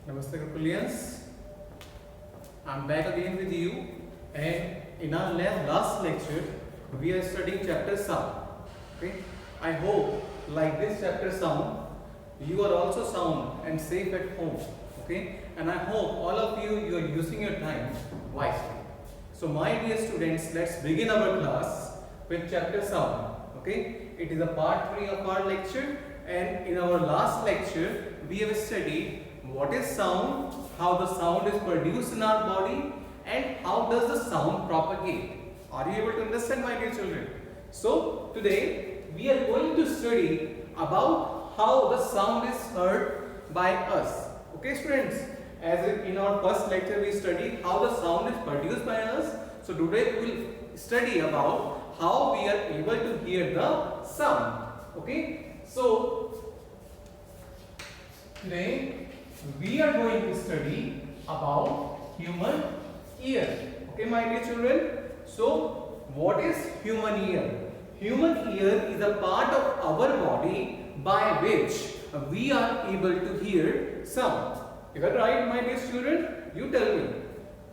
Namaste Kapilians. I'm back again with you, and in our last lecture we are studying chapter sound. Okay, I hope like this chapter sound you are also sound and safe at home. Okay, and I hope all of you are using your time wisely. So my dear students, let's begin our class with chapter sound. Okay, it is a part 3 of our lecture, and in our last lecture we have studied what is sound, how the sound is produced in our body, and how does the sound propagate. Are you able to understand, my dear children? So today we are going to study about how the sound is heard by us. Okay students, as in our first lecture we studied how the sound is produced by us. So today we will study about how we are able to hear the sound. Okay, so today we are going to study about human ear. Okay, my dear children. So what is human ear? Human ear is a part of our body by which we are able to hear sound. Is that right, my dear children? You tell me.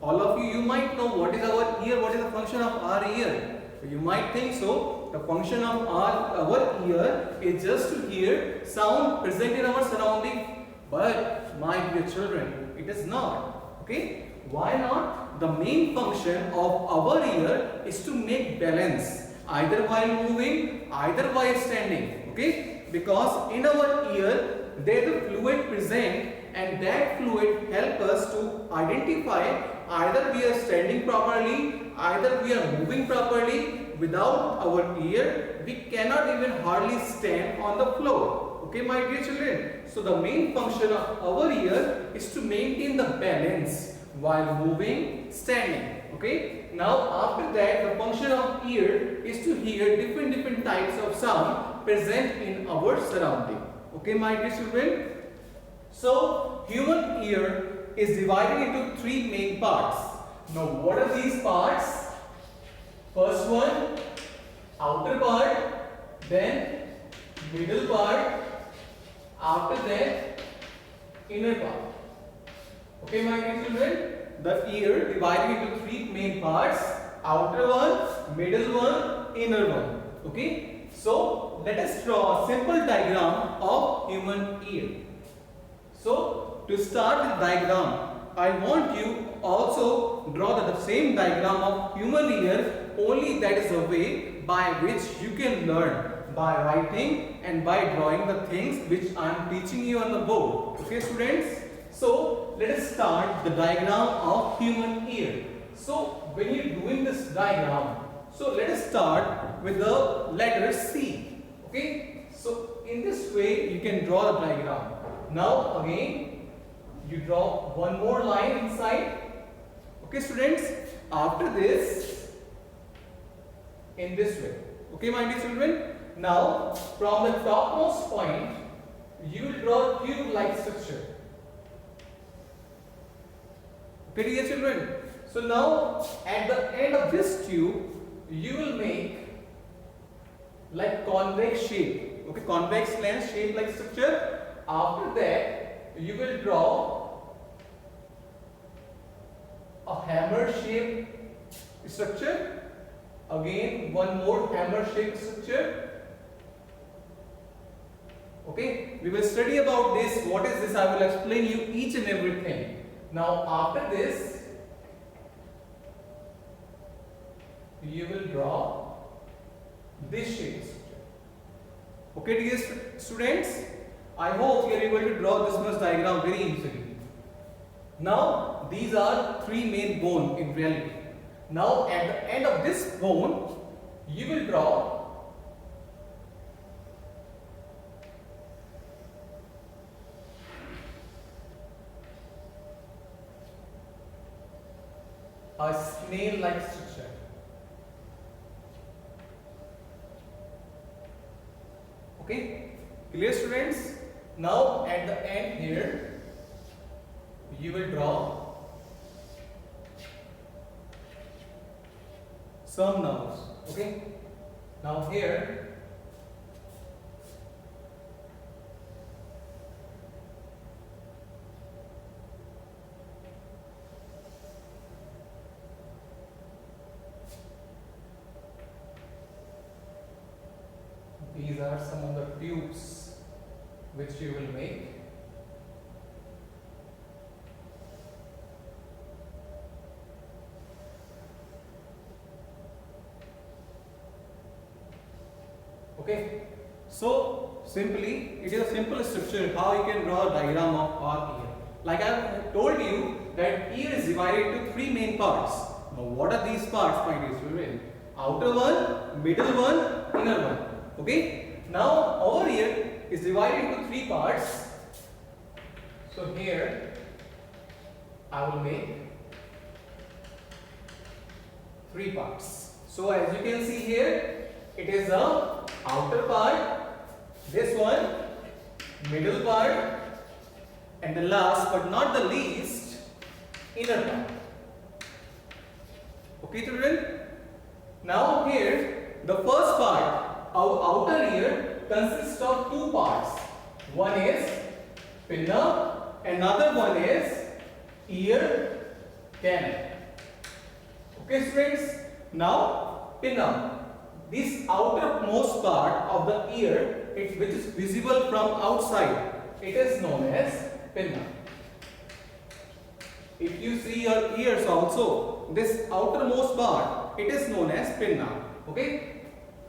All of you might know what is our ear, what is the function of our ear. You might think so. The function of our ear is just to hear sound present in our surrounding. But my dear children, it is not. Okay? Why not? The main function of our ear is to make balance, either while moving, either while standing. Okay? Because in our ear there is a fluid present, and that fluid helps us to identify either we are standing properly, either we are moving properly. Without our ear, we cannot even hardly stand on the floor. Okay, my dear children. So the main function of our ear is to maintain the balance while moving, standing. Okay. Now after that, the function of ear is to hear different types of sound present in our surrounding. Okay, my dear children. So human ear is divided into three main parts. Now what are these parts? First one, outer part, then middle part, after that, inner part. Okay, my dear children, the ear divided into three main parts: outer one, middle one, inner one. Okay, so let us draw a simple diagram of human ear. So to start the diagram, I want you also draw the same diagram of human ear, only that is a way by which you can learn by writing and by drawing the things which I am teaching you on the board. Okay students? So let us start the diagram of human ear. So when you are doing this diagram, so let us start with the letter C. Okay? So in this way you can draw the diagram. Now again you draw one more line inside. Okay students? After this, in this way. Okay, my dear children? Now, from the topmost point, you will draw a tube-like structure. Okay, dear children? So now, at the end of this tube, you will make like convex shape. Okay, convex lens shape like structure. After that, you will draw a hammer shape structure. Again, one more hammer shaped structure. Okay, we will study about this. What is this? I will explain you each and everything. Now, after this, you will draw this shape structure. Okay, dear students, I hope you are able to draw this much diagram very easily. Now, these are three main bones in reality. Now at the end of this bone, you will draw a snail-like structure. Okay, clear students? Now at the end here, you will draw some nerves. Okay, now here these are some of the tubes which you will make. Okay, so simply it is a simple structure how you can draw a diagram of our ear. Like I have told you that ear is divided into three main parts. Now what are these parts, my dear children? Outer one, middle one, inner one. Okay, now our ear is divided into three parts. So here I will make three parts. So as you can see here, it is the outer part, this one, middle part, and the last but not the least, inner part. Okay children? Now here, the first part, our outer ear consists of two parts. One is pinna, another one is ear canal. Okay students? Now pinna. This outermost part of the ear, which is visible from outside, it is known as pinna. If you see your ears also, this outermost part, it is known as pinna. Okay?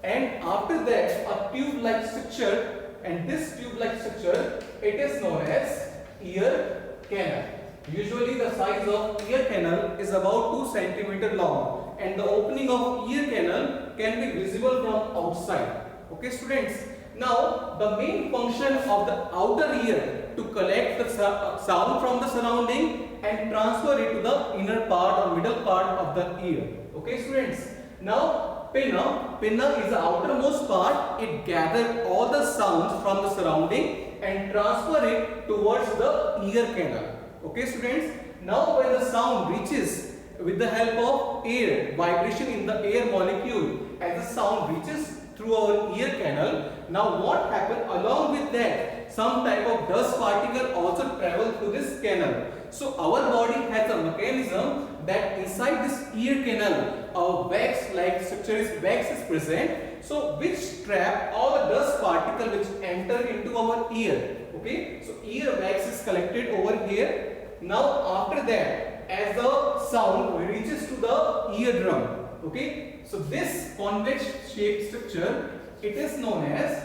And after that, a tube-like structure, and this tube-like structure, it is known as ear canal. Usually the size of ear canal is about 2 cm long, and the opening of ear canal can be visible from outside. Okay students, now the main function of the outer ear to collect the sound from the surrounding and transfer it to the inner part or middle part of the ear. Okay students, now pinna is the outermost part. It gathers all the sounds from the surrounding and transfer it towards the ear canal. Okay students, now when the sound reaches with the help of air, vibration in the air molecule, as the sound reaches through our ear canal, now what happens along with that, some type of dust particle also travel through this canal. So our body has a mechanism that inside this ear canal, our wax-like structure is present, so which trap all the dust particle which enter into our ear. Okay, so ear wax is collected over here. Now after that, as the sound reaches to the eardrum, okay, so this convex shaped structure, it is known as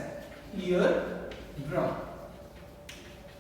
eardrum.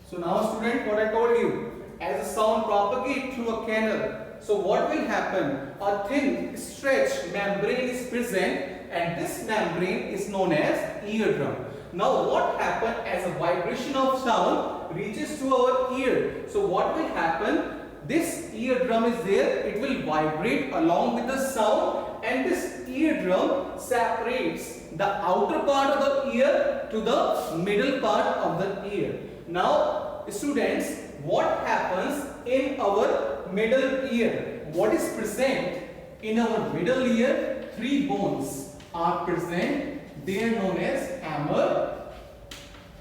So now student, what I told you, as the sound propagates through a canal, so what will happen? A thin stretched membrane is present, and this membrane is known as eardrum. Now what happens as a vibration of sound reaches to our ear? So what will happen? This eardrum is there, it will vibrate along with the sound, and this eardrum separates the outer part of the ear to the middle part of the ear. Now students, what happens in our middle ear? What is present in our middle ear? Three bones are present. They are known as hammer,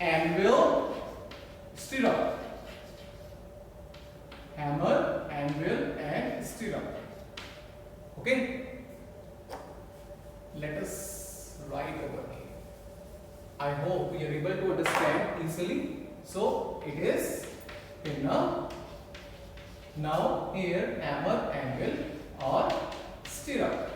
anvil, stirrup. Hammer, anvil and stirrup. Okay? Let us write over here. I hope we are able to understand easily. So it is pinna. Now here hammer, anvil or stirrup.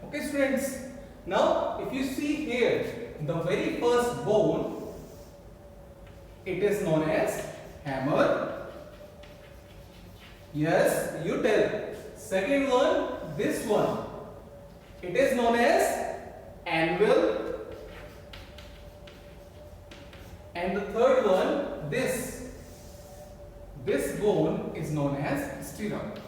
Okay students? Now if you see here, the very first bone, it is known as hammer. Yes, you tell. Second one, this one, it is known as anvil. And the third one, this bone is known as stirrup.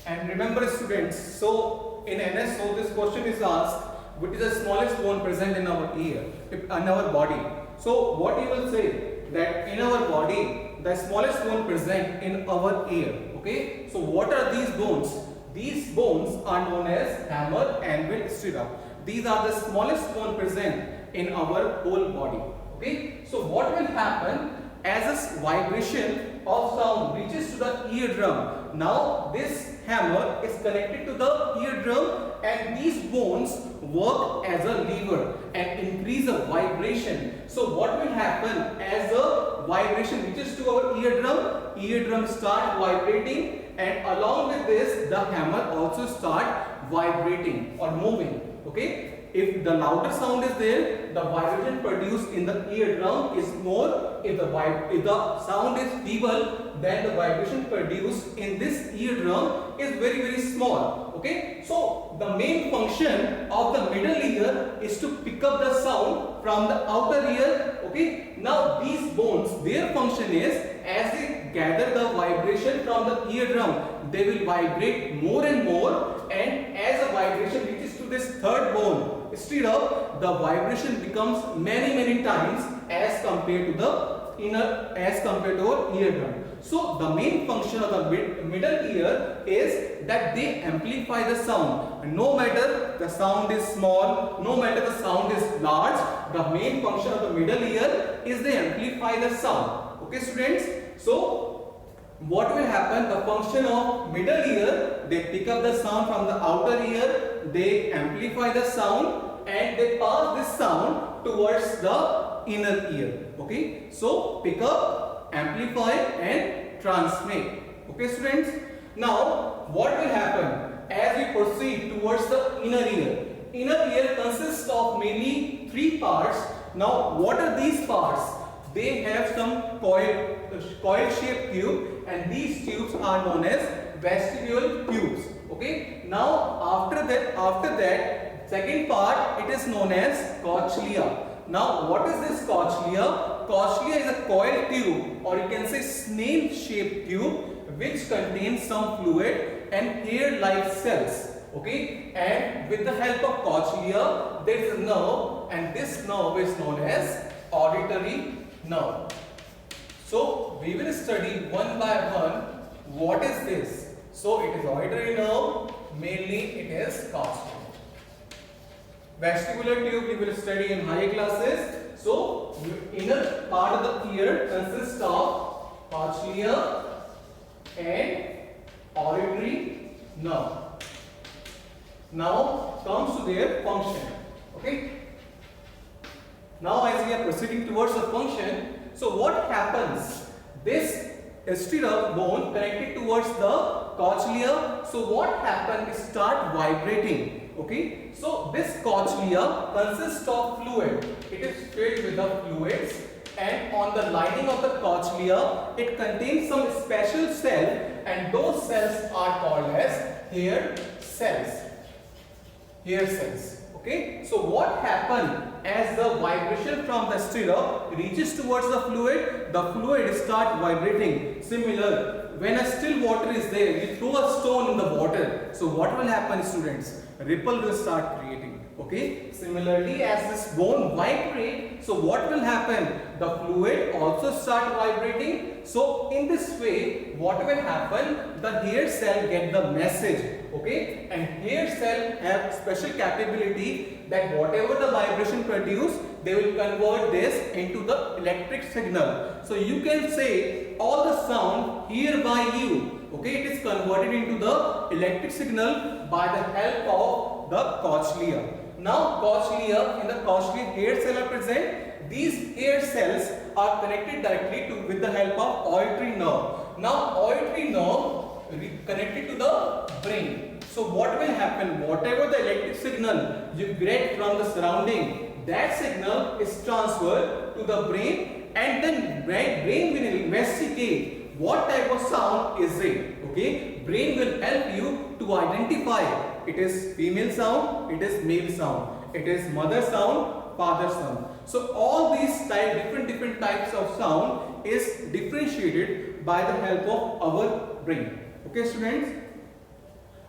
And remember students, so in NSO this question is asked, which is the smallest bone present in our ear, in our body. So what you will say? That in our body, the smallest bone present in our ear. Okay, so what are these bones? These bones are known as hammer, anvil, stirrup. These are the smallest bone present in our whole body. Okay, so what will happen as this vibration of sound reaches to the eardrum? Now this hammer is connected to the eardrum, and these bones work as a lever and increase the vibration. So what will happen as the vibration reaches to our eardrum start vibrating, and along with this the hammer also start vibrating or moving. Okay. If the louder sound is there, the vibration produced in the eardrum is more. If the sound is feeble, then the vibration produced in this eardrum is very small. Okay. So the main function of the middle ear is to pick up the sound from the outer ear. Okay. Now these bones, their function is, as they gather the vibration from the eardrum, they will vibrate more and more, and as the vibration reaches to this third bone, instead of the vibration becomes many times as compared to our eardrum. So the main function of the middle ear is that they amplify the sound. No matter the sound is small, no matter the sound is large, the main function of the middle ear is they amplify the sound. Okay, students. So what will happen? The function of middle ear, they pick up the sound from the outer ear, they amplify the sound, and they pass this sound towards the inner ear. Okay. So pick up, amplify and transmit. Okay, students. Now what will happen as we proceed towards the inner ear? Inner ear consists of mainly three parts. Now what are these parts? They have some coil shaped tube, and these tubes are known as vestibule tubes. Okay. Now after that second part, it is known as cochlea. Now what is this cochlea? Cochlea is a coil tube, or you can say snail shaped tube, which contains some fluid and hair like cells. Okay, and with the help of cochlea there is a nerve, and this nerve is known as auditory nerve. So we will study one by one what is this. So it is auditory nerve, mainly it is cochlea. Vestibular tube we will study in higher classes. So inner part of the ear consists of cochlea and auditory nerve. Now comes to their function. Okay. Now as we are proceeding towards the function, so what happens? This stirrup bone connected towards the cochlea. So what happens is start vibrating. Okay. So this cochlea consists of fluid. It is filled with the fluids, and on the lining of the cochlea it contains some special cell, and those cells are called as hair cells. Hair cells. Okay. So what happens as the vibration from the stirrup reaches towards the fluid start vibrating. Similar, when a still water is there, you throw a stone in the water. So what will happen, students? Ripple will start creating. Okay. Similarly, as this bone vibrates, so what will happen? The fluid also start vibrating. So in this way, what will happen? The hair cell get the message. Okay, and hair cell have special capability that whatever the vibration produce, they will convert this into the electric signal. So you can say all the sound here by you, okay, it is converted into the electric signal by the help of the cochlea. Now cochlea, in the cochlea hair cell are present. These hair cells are connected directly with the help of auditory nerve. Now auditory nerve connected to the brain. So what will happen? Whatever the electric signal you get from the surrounding, that signal is transferred to the brain, and then brain will investigate what type of sound is it. Okay, brain will help you to identify it is female sound, it is male sound, it is mother sound, father sound. So all these different types of sound is differentiated by the help of our brain. Okay, students.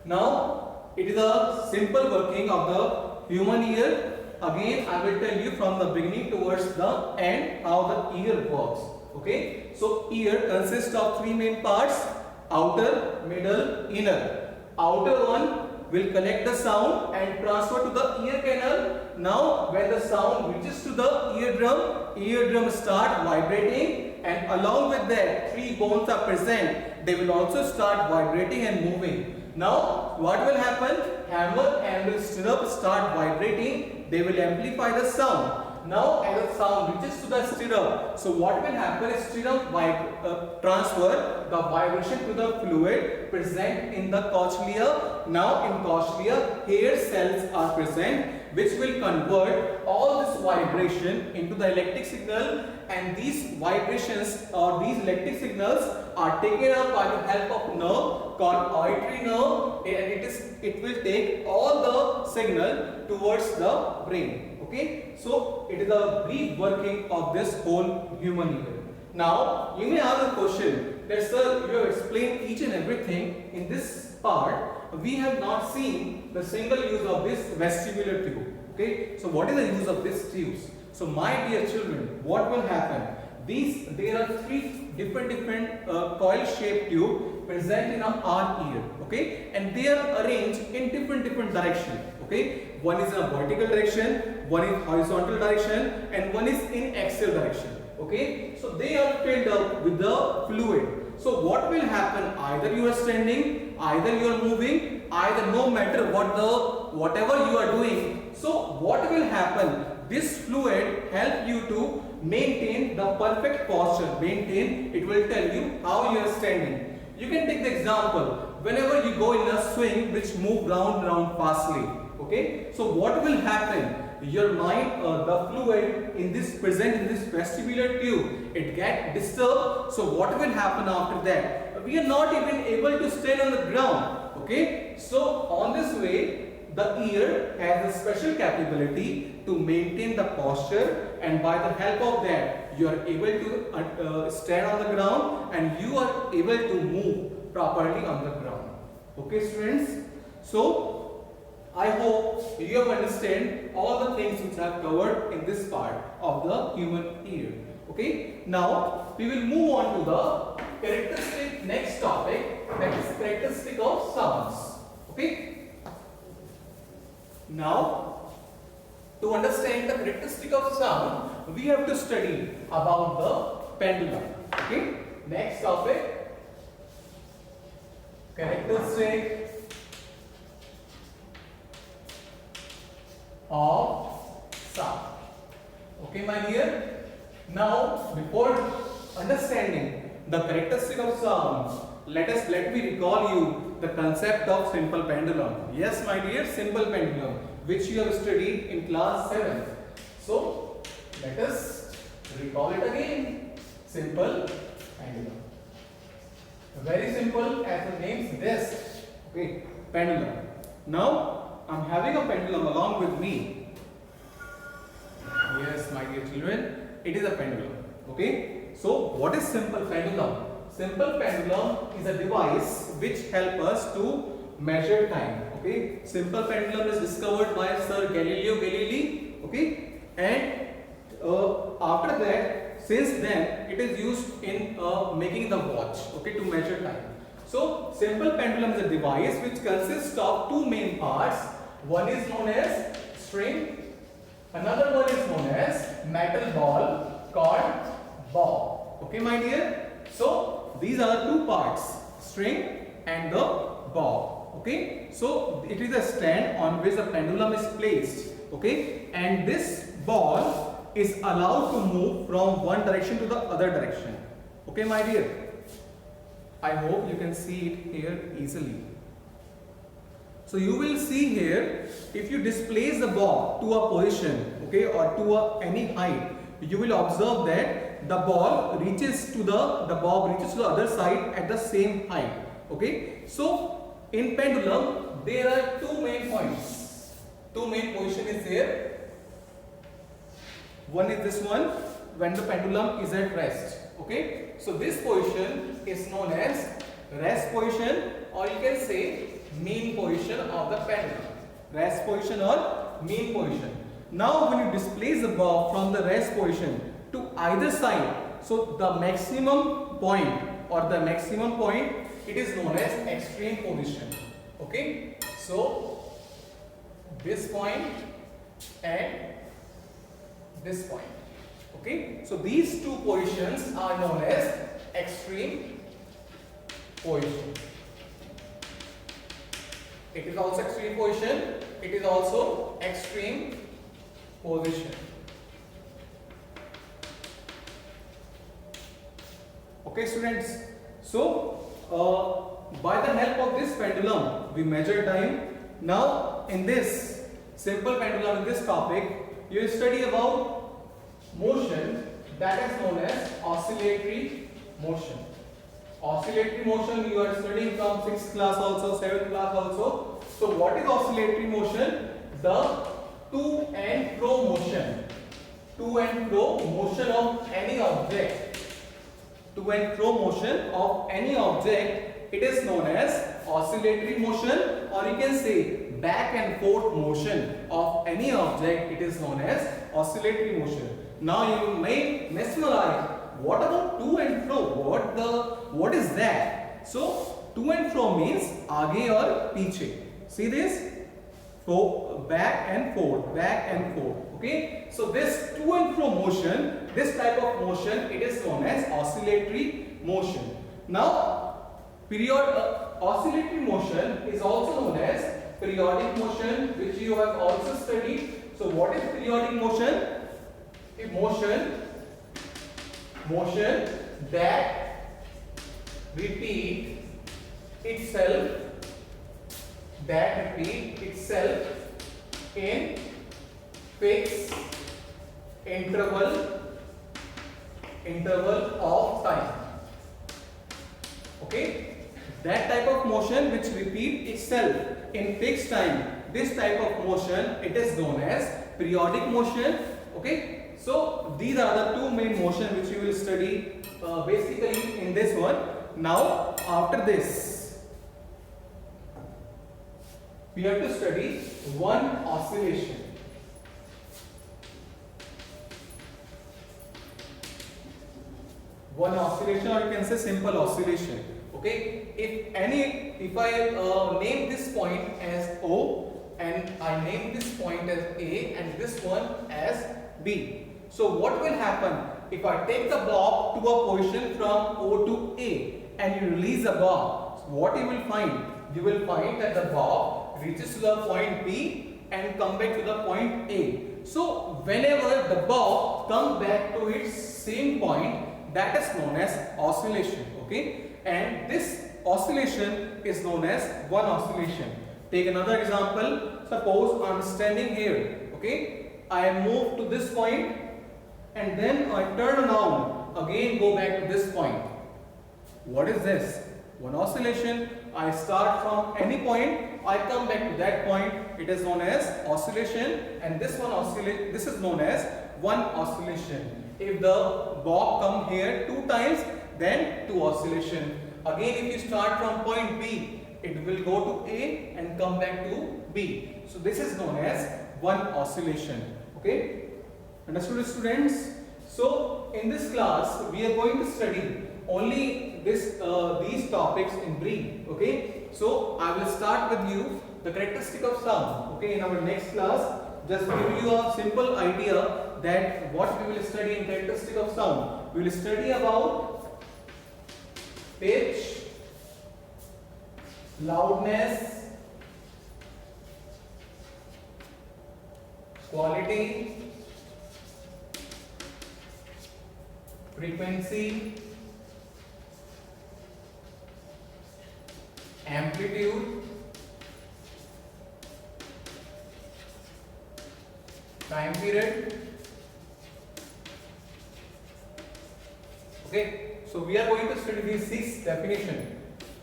Now it is a simple working of the human ear. Again, I will tell you from the beginning towards the end how the ear works. Okay. So ear consists of three main parts: outer, middle, inner. Outer one will collect the sound and transfer to the ear canal. Now when the sound reaches to the eardrum, eardrum start vibrating, and along with that 3 bones are present. They will also start vibrating and moving. Now what will happen? Hammer and the stirrup start vibrating. They will amplify the sound. Now as the sound reaches to the stirrup, so what will happen is stirrup transfer the vibration to the fluid present in the cochlea. Now in cochlea, hair cells are present which will convert all this vibration into the electric signal, and these vibrations or these electric signals are taken up by the help of nerve called auditory nerve, and it will take all the signal towards the brain. Okay, so it is a brief working of this whole human ear. Now you may ask a question that, sir, you have explained each and everything in this part. We have not seen the single use of this vestibular tube. Okay, so what is the use of this tubes? So my dear children, what will happen? There are 3 different coil shaped tube present in our ear. Okay, and they are arranged in different direction. Okay, one is in a vertical direction, one is horizontal direction, and one is in axial direction. Okay, so they are filled up with the fluid. So what will happen? Either you are standing, either you are moving, either no matter whatever you are doing. So what will happen? This fluid help you to maintain the perfect posture. It will tell you how you are standing. You can take the example. Whenever you go in a swing which move round fastly. Okay, so what will happen? Your mind, the fluid in this present in this vestibular tube, it get disturbed. So what will happen after that? We are not even able to stand on the ground. Okay, so on this way, the ear has a special capability to maintain the posture, and by the help of that, you are able to stand on the ground, and you are able to move properly on the ground. Okay, students. So I hope you have understand all the things which I have covered in this part of the human ear. Okay. Now we will move on to the characteristic next topic, that is characteristic of sounds. Okay. Now to understand the characteristic of sound, we have to study about the pendulum. Okay. Next topic, characteristic of sound. Okay, my dear. Now, before understanding the characteristic of sound, let me recall you the concept of simple pendulum. Yes, my dear, simple pendulum, which you have studied in class 7. So, let us recall it again. Simple pendulum. Very simple, as the name suggests. Okay, pendulum. Now, I'm having a pendulum along with me. Yes, my dear children, it is a pendulum. Okay. So, what is simple pendulum? Simple pendulum is a device which helps us to measure time. Okay. Simple pendulum is discovered by Sir Galileo Galilei. Okay. And after that, since then, it is used in making the watch. Okay, to measure time. So, simple pendulum is a device which consists of 2 main parts. One is known as string, another one is known as metal ball called bob. Okay, my dear. So these are 2 parts, string and the bob. Okay, so it is a stand on which the pendulum is placed. Okay, and this ball is allowed to move from one direction to the other direction. Okay, my dear. I hope you can see it here easily. So you will see here, if you displace the ball to a position, okay, or to any height, you will observe that the bob reaches to the other side at the same height. Okay. So in pendulum there are 2 main points. 2 main position is there. One is this one, when the pendulum is at rest. Okay. So this position is known as rest position, or you can say mean position of the pendulum. Rest position or mean position. Now when you displace the bob from the rest position to either side, so the maximum point it is known as extreme position. Okay, so this point and this point. Okay, so these two positions are known as extreme position. It is also extreme position, it is also extreme position. Okay students, so by the help of this pendulum we measure time. Now in this simple pendulum, in this topic you will study about motion that is known as oscillatory motion. Oscillatory motion you are studying from 6th class also, 7th class also. So what is oscillatory motion? The to and fro motion. To and fro motion of any object. To and fro motion of any object, it is known as oscillatory motion, or you can say back and forth motion of any object, it is known as oscillatory motion. Now you may mesmerize, what about to and fro? What is that? So to and fro means आगे और पीछे. See this? Back and forth, back and forth. Okay, so this to and fro motion, this type of motion, it is known as oscillatory motion. Now oscillatory motion is also known as periodic motion, which you have also studied. So what is periodic motion? A motion that repeat itself in fixed interval of time. Okay, that type of motion which repeat itself in fixed time, this type of motion, it is known as periodic motion. Okay, so these are the two main motion which you will study basically in this one. Now after this we have to study one oscillation. One oscillation, or you can say simple oscillation. Okay, if I name this point as O and I name this point as A and this one as B. So what will happen if I take the bob to a position from O to A and you release the bob? So what you will find? You will find that the bob reaches to the point B and come back to the point A. So whenever the bob comes back to its same point, that is known as oscillation. Okay, and this oscillation is known as one oscillation. Take another example. Suppose I am standing here. Okay, I move to this point and then I turn around, again go back to this point. What is this? One oscillation. I start from any point, I come back to that point, it is known as oscillation, and this is known as one oscillation. If the bob come here 2 times, then 2 oscillation. Again, if you start from point B, it will go to A and come back to B. So this is known as one oscillation. Okay, understood students? So in this class we are going to study only these topics in brief. Okay, so I will start with you the characteristic of sound. Okay, in our next class, just give you a simple idea that what we will study in characteristic of sound. We will study about pitch, loudness, quality, frequency, amplitude, time period. Okay, so we are going to study these 6 definitions: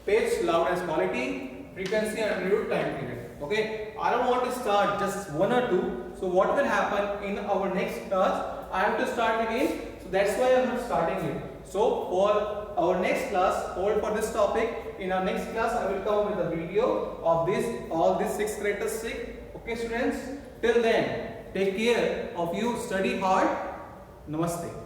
pitch, loudness, quality, frequency, amplitude, time period. Okay, I don't want to start just 1 or 2. So what will happen in our next class? I have to start again. So that's why I am not starting it. So for our next class, hold for this topic. In our next class, I will come with a video of all these 6 characteristics. Okay, students. Till then, take care of you. Study hard. Namaste.